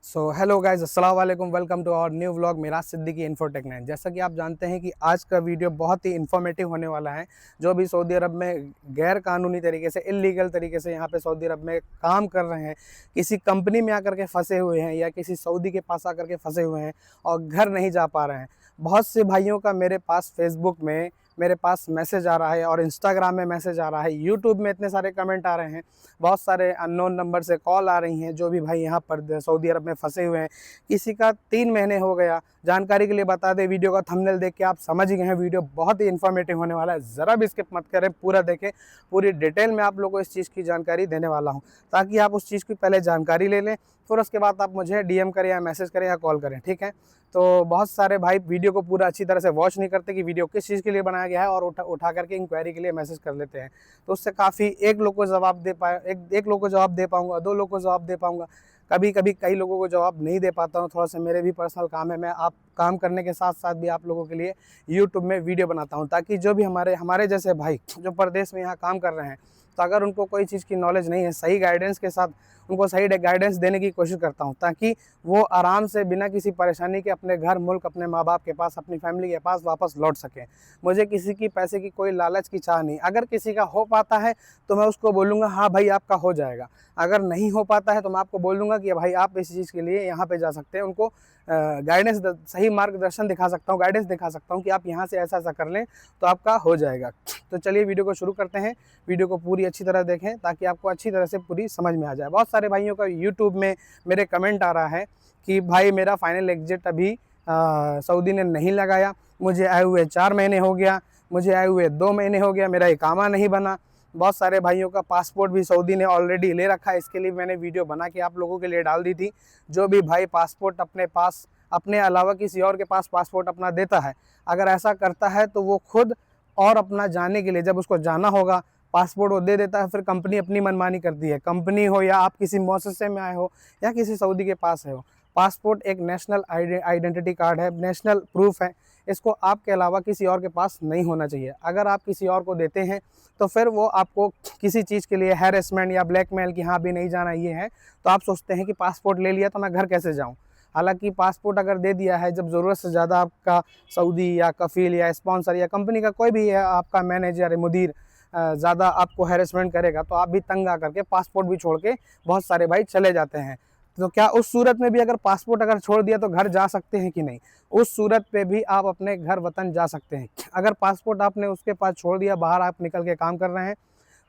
Hello guys, अस्सलाम वालेकुम। Welcome to our new vlog Miraj Siddiqui Infotech 9। जैसा कि आप जानते हैं कि आज का वीडियो बहुत ही इन्फॉर्मेटिव होने वाला है। जो भी सऊदी अरब में गैर कानूनी तरीके से, इलीगल तरीके से यहाँ पे सऊदी अरब में काम कर रहे हैं, किसी कंपनी में आकर के फंसे हुए हैं या किसी सऊदी के पास आकर के फंसे हुए हैं और घर नहीं जा पा रहे हैं। बहुत से भाइयों का मेरे पास फेसबुक में मेरे पास मैसेज आ रहा है और इंस्टाग्राम में मैसेज आ रहा है, यूट्यूब में इतने सारे कमेंट आ रहे हैं, बहुत सारे अननोन नंबर से कॉल आ रही हैं। जो भी भाई यहाँ पर सऊदी अरब में फंसे हुए हैं, किसी का 3 महीने हो गया। जानकारी के लिए बता दें, वीडियो का थंबनेल देख के आप समझ ही गए हैं, वीडियो बहुत ही इन्फॉर्मेटिव होने वाला है। ज़रा भी स्किप मत करें, पूरा देखें। पूरी डिटेल में आप लोगों को इस चीज़ की जानकारी देने वाला हूँ, ताकि आप उस चीज़ की पहले जानकारी ले लें, फिर उसके बाद आप मुझे डीएम करें या मैसेज करें या कॉल करें, ठीक है। तो बहुत सारे भाई वीडियो को पूरा अच्छी तरह से वॉच नहीं करते कि वीडियो किस चीज़ के लिए बनाया गया है, और उठा करके इंक्वायरी के लिए मैसेज कर लेते हैं। तो उससे काफ़ी एक लोग को जवाब दे पाए, एक लोग को जवाब दे पाऊंगा, 2 लोग को जवाब दे पाऊंगा, कभी कभी कई लोगों को जवाब नहीं दे पाता हूँ। थोड़ा सा मेरे भी पर्सनल काम है, मैं आप काम करने के साथ साथ भी आप लोगों के लिए यूट्यूब में वीडियो बनाता हूँ, ताकि जो भी हमारे जैसे भाई जो परदेश में यहाँ काम कर रहे हैं, तो अगर उनको कोई चीज़ की नॉलेज नहीं है, सही गाइडेंस के साथ उनको सही गाइडेंस देने की कोशिश करता हूँ, ताकि वो आराम से बिना किसी परेशानी के अपने घर, मुल्क, अपने माँ बाप के पास, अपनी फैमिली के पास वापस लौट सकें। मुझे किसी की पैसे की कोई लालच की चाह नहीं। अगर किसी का हो पाता है तो मैं उसको बोलूँगा हाँ भाई आपका हो जाएगा। अगर नहीं हो पाता है तो मैं आपको बोल दूँगा कि भाई आप इस चीज़ के लिए यहाँ पे जा सकते हैं। उनको गाइडेंस, सही मार्गदर्शन दिखा सकता हूँ, गाइडेंस दिखा सकता हूँ कि आप यहाँ से ऐसा ऐसा कर लें तो आपका हो जाएगा। तो चलिए वीडियो को शुरू करते हैं। वीडियो को पूरी अच्छी तरह देखें ताकि आपको अच्छी तरह से पूरी समझ में आ जाए। बहुत सारे भाइयों का यूट्यूब में मेरे कमेंट आ रहा है कि भाई मेरा फाइनल एग्जिट अभी सऊदी ने नहीं लगाया, मुझे आए हुए 4 महीने हो गया, मुझे आए हुए 2 महीने हो गया, मेरा इकामा नहीं बना। बहुत सारे भाइयों का पासपोर्ट भी सऊदी ने ऑलरेडी ले रखा है। इसके लिए मैंने वीडियो बना के आप लोगों के लिए डाल दी थी। जो भी भाई पासपोर्ट अपने पास, अपने अलावा किसी और के पास पासपोर्ट अपना देता है, अगर ऐसा करता है तो वो खुद और अपना जाने के लिए, जब उसको जाना होगा, पासपोर्ट वो दे देता है, फिर कंपनी अपनी मनमानी करती है। कंपनी हो या आप किसी मौससे में आए हो या किसी सऊदी के पास है हो, पासपोर्ट एक नेशनल आइडेंटिटी कार्ड है, नेशनल प्रूफ है। इसको आपके अलावा किसी और के पास नहीं होना चाहिए। अगर आप किसी और को देते हैं तो फिर वो आपको किसी चीज़ के लिए हैरेसमेंट या ब्लैकमेल कि हाँ भी नहीं जाना ये है, तो आप सोचते हैं कि पासपोर्ट ले लिया तो मैं घर कैसे जाऊँ। हालांकि पासपोर्ट अगर दे दिया है, जब ज़रूरत से ज़्यादा आपका सऊदी या कफ़ील या स्पॉन्सर या कंपनी का कोई भी है, आपका मैनेजर, मुदीर ज़्यादा आपको हैरेसमेंट करेगा, तो आप भी तंग आकर के पासपोर्ट भी छोड़ के बहुत सारे भाई चले जाते हैं। तो क्या उस सूरत में भी अगर पासपोर्ट अगर छोड़ दिया तो घर जा सकते हैं कि नहीं? उस सूरत पे भी आप अपने घर वतन जा सकते हैं। अगर पासपोर्ट आपने उसके पास छोड़ दिया, बाहर आप निकल के काम कर रहे हैं,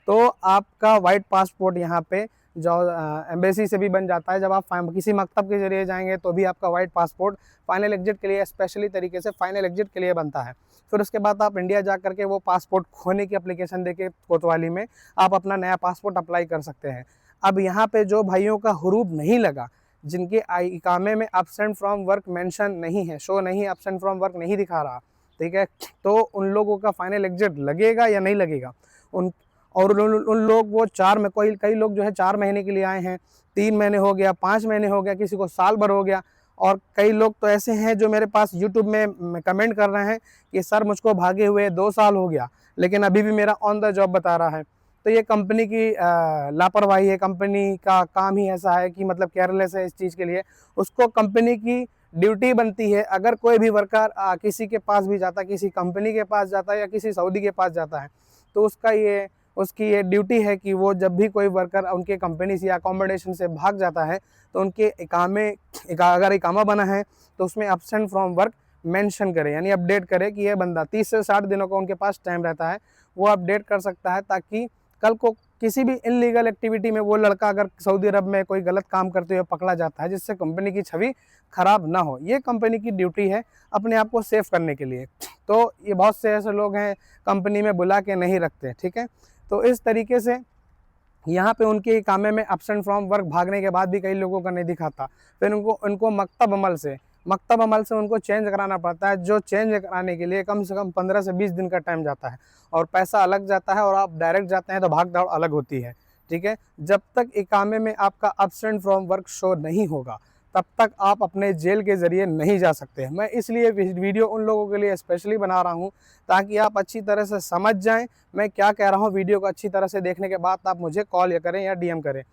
तो आपका वाइट पासपोर्ट यहाँ पे जो एम्बेसी से भी बन जाता है। जब आप किसी मकतब के जरिए जाएंगे तो भी आपका वाइट पासपोर्ट फाइनल एग्जिट के लिए, स्पेशली तरीके से फाइनल एग्जिट के लिए बनता है। फिर उसके बाद आप इंडिया जा करके वो पासपोर्ट खोने की एप्लीकेशन देके कोतवाली में आप अपना नया पासपोर्ट अप्लाई कर सकते हैं। अब यहाँ पे जो भाइयों का हुरूब नहीं लगा, जिनके इकामे में एब्सेंट फ्रॉम वर्क मेंशन नहीं है, शो नहीं, एब्सेंट फ्रॉम वर्क नहीं दिखा रहा, ठीक है, तो उन लोगों का फाइनल एग्जिट लगेगा या नहीं लगेगा? उन और उन लोग, वो कई लोग जो है 4 महीने के लिए आए हैं, 3 महीने हो गया, 5 महीने हो गया, किसी को साल भर हो गया। और कई लोग तो ऐसे हैं जो मेरे पास यूट्यूब में कमेंट कर रहे हैं कि सर मुझको भागे हुए 2 साल हो गया, लेकिन अभी भी मेरा ऑन द जॉब बता रहा है। तो ये कंपनी की लापरवाही है। कंपनी का काम ही ऐसा है कि मतलब केयरलेस है इस चीज़ के लिए। उसको कंपनी की ड्यूटी बनती है, अगर कोई भी वर्कर किसी के पास भी जाता है, किसी कंपनी के पास जाता है या किसी सऊदी के पास जाता है, तो उसकी ये ड्यूटी है कि वो जब भी कोई वर्कर उनके कंपनी से या अकोमोडेशन से भाग जाता है, तो उनके अगर इकामा बना है तो उसमें एब्सेंट फ्रॉम वर्क मेंशन करे, यानी अपडेट करे कि ये बंदा 30 से 60 दिनों का उनके पास टाइम रहता है, वो अपडेट कर सकता है, ताकि कल को किसी भी इनलीगल एक्टिविटी में वो लड़का अगर सऊदी अरब में कोई गलत काम करते हुए पकड़ा जाता है, जिससे कंपनी की छवि खराब ना हो। ये कंपनी की ड्यूटी है अपने आप को सेफ करने के लिए। तो ये बहुत से ऐसे लोग हैं कंपनी में बुला के नहीं रखते, ठीक है। तो इस तरीके से यहाँ पे उनके कामे में एब्सेंट फ्रॉम वर्क भागने के बाद भी कई लोगों का नहीं दिखाता। फिर उनको मकतब अमल से उनको चेंज कराना पड़ता है, जो चेंज कराने के लिए कम से कम 15 से 20 दिन का टाइम जाता है, और पैसा अलग जाता है, और आप डायरेक्ट जाते हैं तो भाग दौड़ अलग होती है, ठीक है। जब तक इकामे में आपका एब्सेंट फ्रॉम वर्क शो नहीं होगा, तब तक आप अपने जेल के ज़रिए नहीं जा सकते। मैं इसलिए वीडियो उन लोगों के लिए स्पेशली बना रहा हूँ, ताकि आप अच्छी तरह से समझ जाएं मैं क्या कह रहा हूँ। वीडियो को अच्छी तरह से देखने के बाद आप मुझे कॉल या करें या डीएम करें।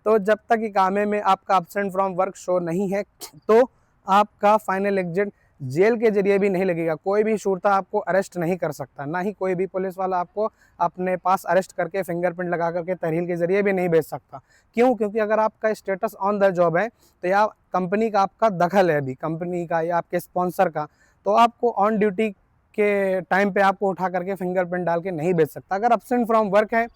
तो जब तक इकामे में आपका एब्सेंट फ्रॉम वर्क शो नहीं है तो आपका फाइनल एग्जिट जेल के जरिए भी नहीं लगेगा। कोई भी शूरता आपको अरेस्ट नहीं कर सकता, ना ही कोई भी पुलिस वाला आपको अपने पास अरेस्ट करके फिंगरप्रिंट लगा करके तहरील के जरिए भी नहीं भेज सकता। क्यों? क्योंकि अगर आपका स्टेटस ऑन द जॉब है तो या कंपनी का आपका दखल है अभी, कंपनी का या आपके स्पॉन्सर का, तो आपको ऑन ड्यूटी के टाइम पे आपको उठा करके फिंगरप्रिंट डाल के नहीं भेज सकता। अगर एब्सेंट फ्रॉम वर्क है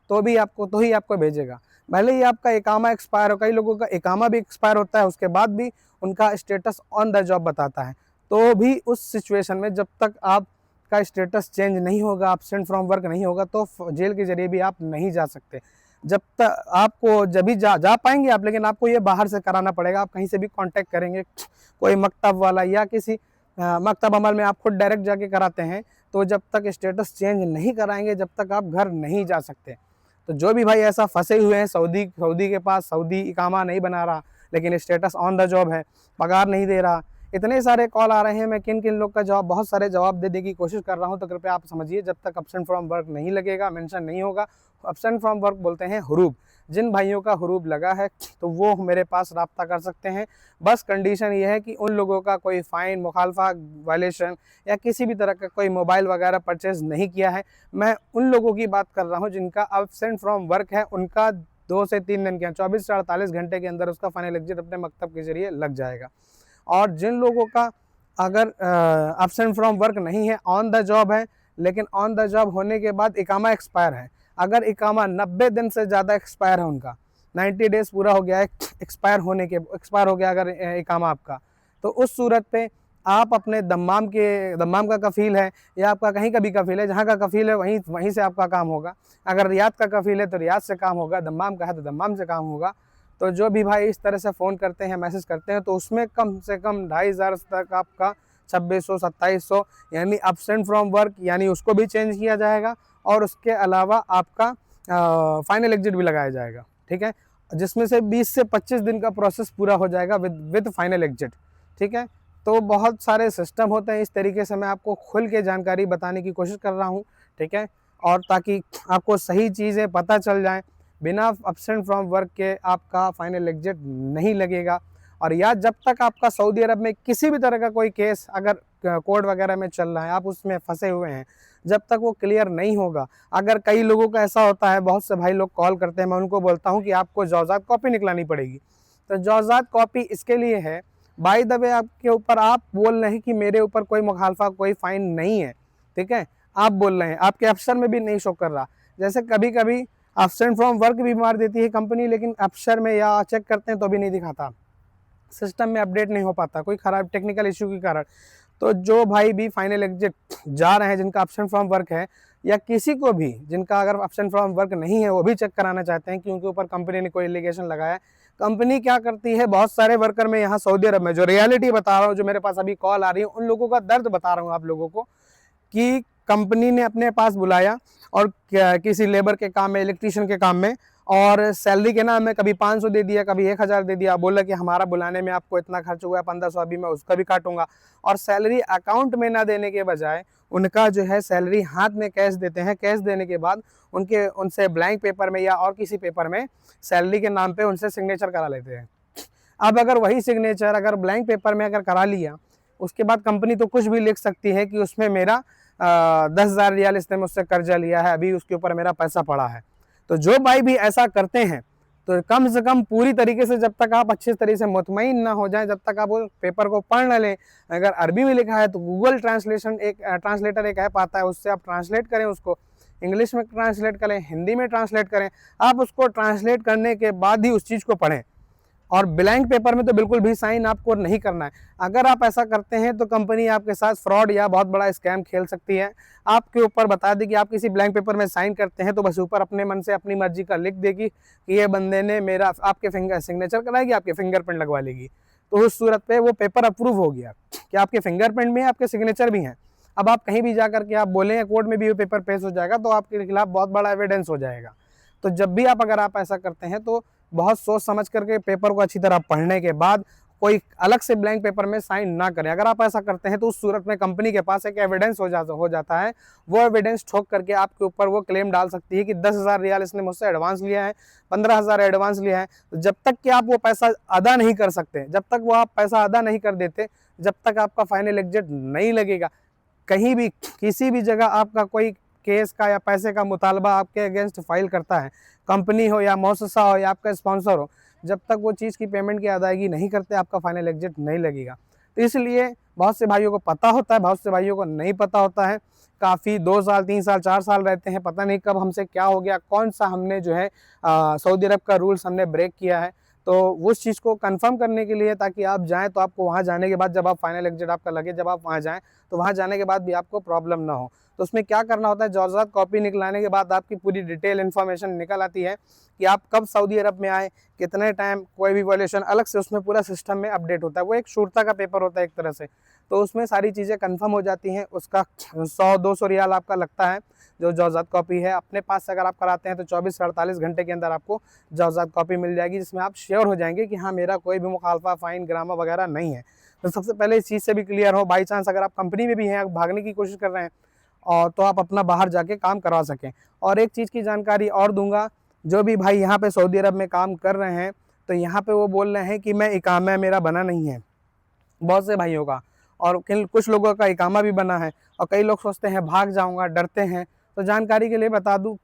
तो ही आपको भेजेगा, भले ही आपका इकामा एक्सपायर हो। कई लोगों का इकामा भी एक्सपायर होता है, उसके बाद भी उनका स्टेटस ऑन द जॉब बताता है। तो भी उस सिचुएशन में जब तक आपका स्टेटस चेंज नहीं होगा, एब्सेंट फ्रॉम वर्क नहीं होगा, तो जेल के जरिए भी आप नहीं जा सकते। जब तक आपको जब भी जा पाएंगे आप, लेकिन आपको ये बाहर से कराना पड़ेगा। आप कहीं से भी कांटेक्ट करेंगे, कोई मकतब वाला या किसी मकतब अमल में आप खुद डायरेक्ट जाके कराते हैं, तो जब तक स्टेटस चेंज नहीं कराएंगे जब तक आप घर नहीं जा सकते। तो जो भी भाई ऐसा फंसे हुए हैं सऊदी के पास, सऊदी इकामा नहीं बना रहा लेकिन स्टेटस ऑन द जॉब है, पगार नहीं दे रहा, इतने सारे कॉल आ रहे हैं। मैं किन किन लोग का जवाब, बहुत सारे जवाब देने की कोशिश कर रहा हूं। तो कृपया आप समझिए, जब तक एब्सेंट फ्रॉम वर्क नहीं लगेगा, मेंशन नहीं होगा, एब्सेंट फ्रॉम वर्क बोलते हैं हुरूब। जिन भाइयों का हुरूब लगा है तो वो मेरे पास रब्ता कर सकते हैं। बस कंडीशन ये है कि उन लोगों का कोई फ़ाइन, मुखालफा, वायलेशन या किसी भी तरह का कोई मोबाइल वगैरह परचेज़ नहीं किया है। मैं उन लोगों की बात कर रहा हूँ जिनका एब्सेंट फ्रॉम वर्क है, उनका 2 से 3 दिन के 24 से 48 घंटे के अंदर उसका फाइनल एग्जिट अपने मकतब के ज़रिए लग जाएगा। और जिन लोगों का अगर एब्सेंट फ्रॉम वर्क नहीं है, ऑन द जॉब है, लेकिन ऑन द जॉब होने के बाद इकामा एक्सपायर है, अगर इकामा 90 दिन से ज़्यादा एक्सपायर है, उनका 90 डेज़ पूरा हो गया है एक्सपायर हो गया अगर इकामा आपका, तो उस सूरत पे आप अपने दम्माम का कफ़ील है या आपका कहीं का भी कफ़ील है, जहाँ का कफ़ील है वहीं से आपका काम होगा। अगर रियाद का कफ़ील है तो रियाद से काम होगा, दम्माम का है तो दम्माम से काम होगा। तो जो भी भाई इस तरह से फ़ोन करते हैं, मैसेज करते हैं, तो उसमें कम से कम 2500 तक आपका 2600 2700 यानी एब्सेंट फ्रॉम वर्क यानी उसको भी चेंज किया जाएगा और उसके अलावा आपका फाइनल एग्जिट भी लगाया जाएगा, ठीक है, जिसमें से 20 से 25 दिन का प्रोसेस पूरा हो जाएगा विद फाइनल एग्जिट, ठीक है। तो बहुत सारे सिस्टम होते हैं, इस तरीके से मैं आपको खुल के जानकारी बताने की कोशिश कर रहा हूँ, ठीक है, और ताकि आपको सही चीज़ें पता चल जाएं। बिना एब्सेंट फ्रॉम वर्क के आपका फाइनल एग्जिट नहीं लगेगा। और या जब तक आपका सऊदी अरब में किसी भी तरह का कोई केस अगर कोर्ट वगैरह में चल रहा है, आप उसमें फंसे हुए हैं, जब तक वो क्लियर नहीं होगा, अगर कई लोगों का ऐसा होता है, बहुत से भाई लोग कॉल करते हैं, मैं उनको बोलता हूँ कि आपको जवाज़ात कॉपी निकलानी पड़ेगी। तो जवाज़ात कॉपी इसके लिए है, बाय द वे आपके ऊपर आप बोल रहे हैं कि मेरे ऊपर कोई मुखालफा, कोई फ़ाइन नहीं है, ठीक है, आप बोल रहे हैं, आपके अफसर में भी नहीं शो कर रहा। जैसे कभी कभी एब्सेंट फ्रॉम वर्क भी मार देती है कंपनी, लेकिन अफसर में या चेक करते हैं तो भी नहीं दिखाता, सिस्टम में अपडेट नहीं हो पाता, कोई ख़राब टेक्निकल इशू के कारण। तो जो भाई भी फाइनल एग्जिट जा रहे हैं, जिनका एब्सेंट फ्रॉम वर्क है, या किसी को भी जिनका अगर एब्सेंट फ्रॉम वर्क नहीं है, वो भी चेक कराना चाहते हैं कि उनके ऊपर कंपनी ने कोई एलिगेशन लगाया है। कंपनी क्या करती है, बहुत सारे वर्कर में यहाँ सऊदी अरब में, जो रियलिटी बता रहा हूँ, जो मेरे पास अभी कॉल आ रही है, उन लोगों का दर्द बता रहा हूँ आप लोगों को, कि कंपनी ने अपने पास बुलाया और किसी लेबर के काम में, इलेक्ट्रीशियन के काम में, और सैलरी के नाम में कभी 500 दे दिया, कभी 1000 दे दिया, बोला कि हमारा बुलाने में आपको इतना खर्च हुआ है, 1500 अभी मैं उसका भी काटूंगा। और सैलरी अकाउंट में ना देने के बजाय उनका जो है सैलरी हाथ में कैश देते हैं। कैश देने के बाद उनसे ब्लैंक पेपर में या और किसी पेपर में सैलरी के नाम पे उनसे सिग्नेचर करा लेते हैं। अब अगर वही सिग्नेचर अगर ब्लैंक पेपर में अगर करा लिया, उसके बाद कंपनी तो कुछ भी लिख सकती है कि उसमें मेरा 10,000 रियाल इसने मुझसे कर्जा लिया है, अभी उसके ऊपर मेरा पैसा पड़ा है। तो जो भाई भी ऐसा करते हैं, तो कम से कम पूरी तरीके से जब तक आप अच्छे तरीके से मुतमईन ना हो जाएं, जब तक आप वो पेपर को पढ़ न लें, अगर अरबी में लिखा है तो गूगल ट्रांसलेटर एक ऐप आता है, उससे आप ट्रांसलेट करें, उसको इंग्लिश में ट्रांसलेट करें, हिंदी में ट्रांसलेट करें। आप उसको ट्रांसलेट करने के बाद ही उस चीज़ को पढ़ें, और ब्लैंक पेपर में तो बिल्कुल भी साइन आपको नहीं करना है। अगर आप ऐसा करते हैं तो कंपनी आपके साथ फ्रॉड या बहुत बड़ा स्कैम खेल सकती है। आपके ऊपर बता देगी, आप किसी ब्लैंक पेपर में साइन करते हैं तो बस ऊपर अपने मन से अपनी मर्जी का लिख देगी कि ये बंदे ने मेरा आपके सिग्नेचर कराएगी, आपके फिंगरप्रिंट लगवा लेगी। तो उस सूरत पे वो पेपर अप्रूव हो गया कि आपके फिंगरप्रिंट में आपके सिग्नेचर भी हैं। अब आप कहीं भी जा करके आप बोलें, कोर्ट में भी वो पेपर पेश हो जाएगा, तो आपके खिलाफ बहुत बड़ा एविडेंस हो जाएगा। तो जब भी अगर आप ऐसा करते हैं तो बहुत सोच समझ करके पेपर को अच्छी तरह पढ़ने के बाद कोई अलग से ब्लैंक पेपर में साइन ना करें। अगर आप ऐसा करते हैं तो उस सूरत में कंपनी के पास एक एविडेंस हो जाता है। वो एविडेंस ठोक करके आपके ऊपर वो क्लेम डाल सकती है कि 10,000 रियाल इसने मुझसे एडवांस लिया है, 15,000 एडवांस लिया है। तो जब तक कि आप वो पैसा अदा नहीं कर सकते, जब तक वो आप पैसा अदा नहीं कर देते, जब तक आपका फाइनल एग्जिट नहीं लगेगा, कहीं भी किसी भी जगह आपका कोई केस का या पैसे का मुतालबा आपके अगेंस्ट फाइल करता है, कंपनी हो या मौससा हो या आपका स्पॉन्सर हो, जब तक वो चीज़ की पेमेंट की अदायगी नहीं करते आपका फाइनल एग्जिट नहीं लगेगा। तो इसलिए बहुत से भाइयों को पता होता है, बहुत से भाइयों को नहीं पता होता है। काफ़ी 2 साल 3 साल 4 साल रहते हैं, पता नहीं कब हमसे क्या हो गया, कौन सा हमने जो है सऊदी अरब का रूल्स हमने ब्रेक किया है। तो उस चीज़ को कंफर्म करने के लिए, ताकि आप जाएँ तो आपको वहाँ जाने के बाद जब आप फाइनल एग्जिट आपका लगे, जब आप वहाँ जाएँ तो वहाँ जाने के बाद भी आपको प्रॉब्लम ना हो। तो उसमें क्या करना होता है, जायज़ात कॉपी निकलाने के बाद आपकी पूरी डिटेल इन्फॉर्मेशन निकल आती है कि आप कब सऊदी अरब में आए, कितने टाइम, कोई भी वॉल्यूशन अलग से उसमें पूरा सिस्टम में अपडेट होता है। वो एक शूरता का पेपर होता है एक तरह से, तो उसमें सारी चीज़ें कंफर्म हो जाती हैं। उसका 100-200 रियाल आपका लगता है जो जायज़ात कॉपी है। अपने पास से अगर आप कराते हैं तो 24 से 48 घंटे के अंदर आपको जायज़ात कॉपी मिल जाएगी, जिसमें आप श्योर हो जाएंगे कि हाँ, मेरा कोई भी मुखालफा, फ़ाइन, ग्रामा वगैरह नहीं है। तो सबसे पहले इस चीज़ से भी क्लियर हो, बाई चांस अगर आप कंपनी में भी हैं, भागने की कोशिश कर रहे हैं, और तो आप अपना बाहर जाके काम करवा सकें। और एक चीज़ की जानकारी और दूंगा, जो भी भाई यहाँ पे सऊदी अरब में काम कर रहे हैं, तो यहाँ पे वो बोल रहे हैं कि मैं इकामा मेरा बना नहीं है, बहुत से भाइयों का, और कुछ लोगों का इकामा भी बना है, और कई लोग सोचते हैं भाग जाऊंगा, डरते हैं। तो जानकारी के लिए बता दूं,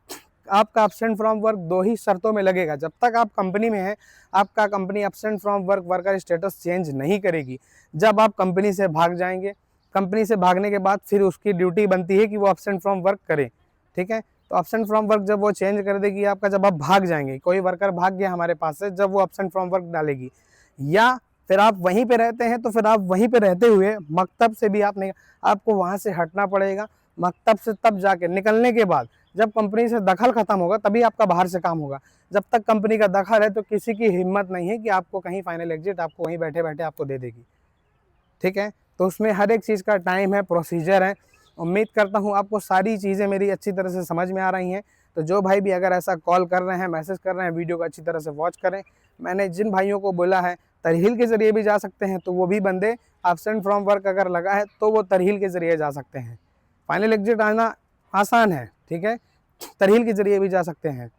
आपका एब्सेंट फ्रॉम वर्क 2 ही शर्तों में लगेगा। जब तक आप कंपनी में हैं, आपका company absent from work worker status change नहीं करेगी। जब आप कंपनी से भाग जाएंगे, कंपनी से भागने के बाद फिर उसकी ड्यूटी बनती है कि वो एब्सेंट फ्रॉम वर्क करे, ठीक है। तो एब्सेंट फ्रॉम वर्क जब वो चेंज कर देगी आपका, जब आप भाग जाएंगे, कोई वर्कर भाग गया हमारे पास से, जब वो एब्सेंट फ्रॉम वर्क डालेगी, या फिर आप वहीं पे रहते हैं, तो फिर आप वहीं पे रहते हुए मकतब से भी आपको वहाँ से हटना पड़ेगा। मकतब से तब जाके निकलने के बाद, जब कंपनी से दखल खत्म होगा, तभी आपका बाहर से काम होगा। जब तक कंपनी का दखल है तो किसी की हिम्मत नहीं है कि आपको कहीं फाइनल एग्जिट आपको वहीं बैठे बैठे आपको दे देगी, ठीक है। तो उसमें हर एक चीज़ का टाइम है, प्रोसीजर है। उम्मीद करता हूँ आपको सारी चीज़ें मेरी अच्छी तरह से समझ में आ रही हैं। तो जो भाई भी अगर ऐसा कॉल कर रहे हैं, मैसेज कर रहे हैं, वीडियो को अच्छी तरह से वॉच करें। मैंने जिन भाइयों को बोला है तरहील के ज़रिए भी जा सकते हैं, तो वो भी बंदे एब्सेंट फ्रॉम वर्क अगर लगा है तो वो तरहील के ज़रिए जा सकते हैं। फाइनल एग्जिट आना आसान है, ठीक है, तरहील के ज़रिए भी जा सकते हैं।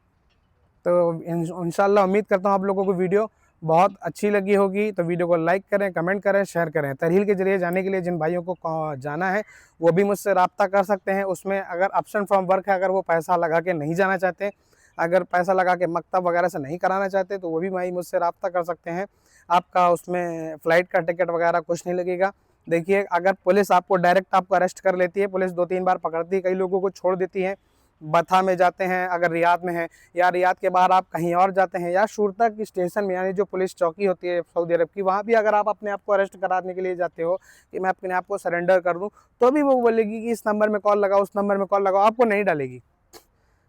तो इंशाल्लाह उम्मीद करता हूँ आप लोगों को वीडियो बहुत अच्छी लगी होगी। तो वीडियो को लाइक करें, कमेंट करें, शेयर करें। तरहील के ज़रिए जाने के लिए जिन भाइयों को जाना है वो भी मुझसे रब्ता कर सकते हैं। उसमें अगर एब्सेंट फ्रॉम वर्क है, अगर वो पैसा लगा के नहीं जाना चाहते, अगर पैसा लगा के मकतब वगैरह से नहीं कराना चाहते, तो वो भी भाई मुझसे रब्ता कर सकते हैं। आपका उसमें फ़्लाइट का टिकट वगैरह कुछ नहीं लगेगा। देखिए, अगर पुलिस आपको डायरेक्ट आपको अरेस्ट कर लेती है, पुलिस 2-3 बार पकड़ती है, कई लोगों को छोड़ देती है। बथा में जाते हैं अगर रियाद में है, या रियाद के बाहर आप कहीं और जाते हैं, या शुरता की स्टेशन में, यानी जो पुलिस चौकी होती है सऊदी अरब की, वहाँ भी अगर आप अपने आप को अरेस्ट कराने के लिए जाते हो कि मैं अपने आप को सरेंडर कर दूं, तो भी वो बोलेगी कि इस नंबर में कॉल लगाओ, उस नंबर में कॉल लगाओ, आपको नहीं डालेगी।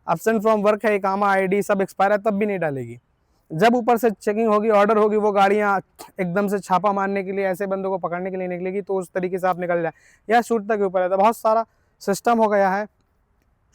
एब्सेंट फ्रॉम वर्क है, इकामा आईडी सब एक्सपायर है, तब भी नहीं डालेगी। जब ऊपर से चेकिंग होगी, ऑर्डर होगी, वो गाड़ियाँ एकदम से छापा मारने के लिए, ऐसे बंदों को पकड़ने के लिए निकलेगी, तो उस तरीके से आप निकल जाए, या शुरता के ऊपर है। तो बहुत सारा सिस्टम हो गया है।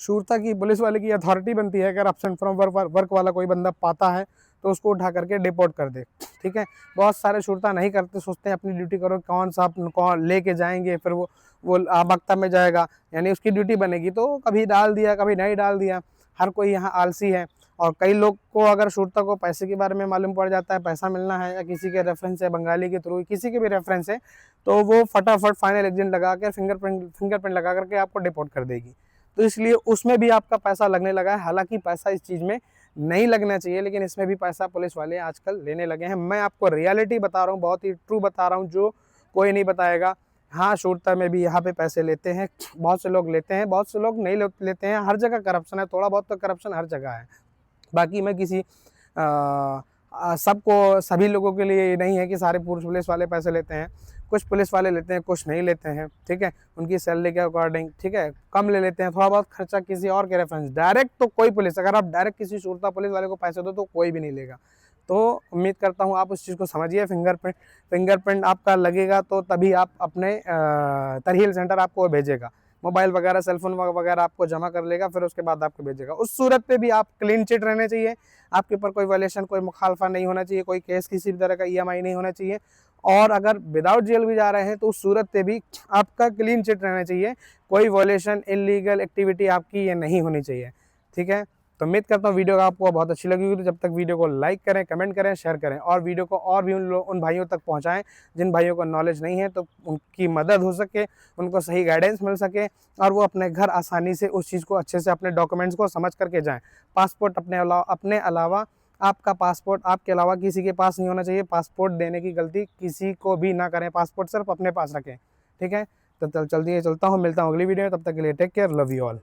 शुरता की, पुलिस वाले की अथॉरिटी बनती है, अगर एब्सेंट फ्रॉम वर्क वाला कोई बंदा पाता है तो उसको उठा करके डिपोर्ट कर दे, ठीक है। बहुत सारे शुरता नहीं करते, सोचते हैं अपनी ड्यूटी करो, कौन लेके जाएंगे, फिर वो मकतब में जाएगा, यानी उसकी ड्यूटी बनेगी, तो कभी डाल दिया, कभी नहीं डाल दिया। हर कोई यहाँ आलसी है। और कई लोग को अगर शुरता को पैसे के बारे में मालूम पड़ जाता है, पैसा मिलना है, या किसी के रेफरेंस है, बंगाली के थ्रू, किसी के भी रेफरेंस है, तो वो फटाफट फाइनल एग्जिट लगा के फिंगरप्रिंट लगा करके आपको डिपोर्ट कर देगी। तो इसलिए उसमें भी आपका पैसा लगने लगा है। हालांकि पैसा इस चीज़ में नहीं लगना चाहिए, लेकिन इसमें भी पैसा पुलिस वाले आजकल लेने लगे हैं। मैं आपको रियलिटी बता रहा हूँ, बहुत ही ट्रू बता रहा हूँ, जो कोई नहीं बताएगा। हाँ, शुरता में भी यहाँ पे पैसे लेते हैं, बहुत से लोग लेते हैं, बहुत से लोग नहीं लेते हैं। हर जगह करप्शन है, थोड़ा बहुत तो करप्शन हर जगह है। बाकी मैं किसी सबको, सभी लोगों के लिए ये नहीं है कि सारे पुलिस वाले पैसे लेते हैं। कुछ पुलिस वाले लेते हैं, कुछ नहीं लेते हैं, ठीक है, उनकी सैलरी के अकॉर्डिंग, ठीक है, कम ले लेते हैं, थोड़ा बहुत खर्चा किसी और के रेफरेंस। डायरेक्ट तो कोई पुलिस, अगर आप डायरेक्ट किसी शुरता पुलिस वाले को पैसे दो तो कोई भी नहीं लेगा। तो उम्मीद करता हूँ आप उस चीज़ को समझिए। फिंगरप्रिंट आपका लगेगा तो तभी आप अपने तरहील सेंटर आपको भेजेगा, मोबाइल वगैरह, सेलफोन वगैरह आपको जमा कर लेगा, फिर उसके बाद आपको भेजेगा। उस सूरत पे भी आप क्लीन चिट रहने चाहिए, आपके ऊपर कोई वायलेशन, कोई मुखालफा नहीं होना चाहिए, कोई केस किसी भी तरह का EMI नहीं होना चाहिए, और अगर विदाउट जेल भी जा रहे हैं तो उस सूरत पे भी आपका क्लीन चिट रहना चाहिए, कोई वॉयलेशन इलीगल एक्टिविटी आपकी ये नहीं होनी चाहिए। ठीक है, तो उम्मीद करता हूँ वीडियो आपको बहुत अच्छी लगी होगी। तो जब तक वीडियो को लाइक करें, कमेंट करें, शेयर करें और वीडियो को और भी उन भाइयों तक पहुँचाएँ जिन भाइयों को नॉलेज नहीं है, तो उनकी मदद हो सके, उनको सही गाइडेंस मिल सके और वो अपने घर आसानी से उस चीज़ को अच्छे से अपने डॉक्यूमेंट्स को समझ करके जाएँ। पासपोर्ट अपने अलावा आपका पासपोर्ट आपके अलावा किसी के पास नहीं होना चाहिए। पासपोर्ट देने की गलती किसी को भी ना करें, पासपोर्ट सिर्फ अपने पास रखें। ठीक है, तो चलता हूँ, मिलता हूँ अगली वीडियो में। तब तक के लिए take care, love you all.